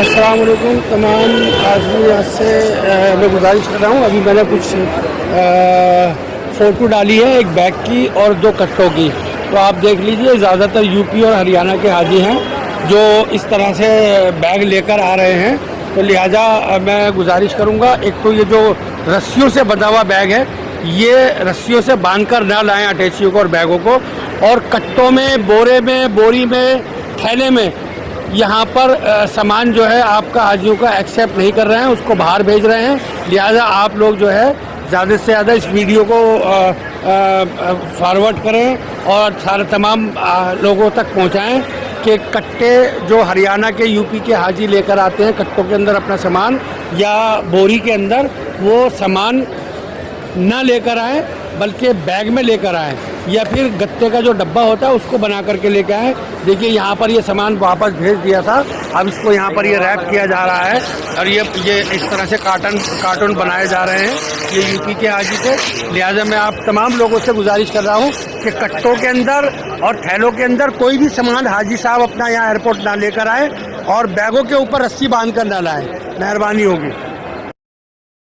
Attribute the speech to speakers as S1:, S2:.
S1: अस्सलाम वालेकुम तमाम आदमी से मैं गुजारिश कर रहा हूँ। अभी मैंने कुछ फ़ोटो डाली है, एक बैग की और 2 कट्टों की। तो आप देख लीजिए, ज़्यादातर यूपी और हरियाणा के हाजी हैं जो इस तरह से बैग लेकर आ रहे हैं। तो लिहाजा मैं गुजारिश करूँगा, एक तो ये जो रस्सियों से बंधा हुआ बैग है, ये रस्सियों से बांधकर ना लाएं अटैचियों को और बैगों को। और कट्टों में, बोरे में, बोरी में, थैले में यहाँ पर सामान जो है आपका हाजियों का एक्सेप्ट नहीं कर रहे हैं, उसको बाहर भेज रहे हैं। लिहाजा आप लोग जो है ज़्यादा से ज़्यादा इस वीडियो को फॉरवर्ड करें और सारे तमाम लोगों तक पहुँचाएं कि कट्टे जो हरियाणा के, यूपी के हाजी लेकर आते हैं कट्टों के अंदर अपना सामान या बोरी के अंदर, वो सामान ना लेकर आएँ बल्कि बैग में लेकर आएँ, या फिर गत्ते का जो डब्बा होता है उसको बना करके लेके आए। देखिए यहाँ पर ये सामान वापस भेज दिया था, अब इसको यहाँ पर ये रैप किया जा रहा है और ये इस तरह से कार्टून बनाए जा रहे हैं ये यूपी के हाजी से। लिहाजा मैं आप तमाम लोगों से गुजारिश कर रहा हूँ कि कट्टों के अंदर और थैलों के अंदर कोई भी सामान हाजी साहब अपना यहाँ एयरपोर्ट ना लेकर आए और बैगों के ऊपर रस्सी बांध कर ना लाएँ। मेहरबानी होगी।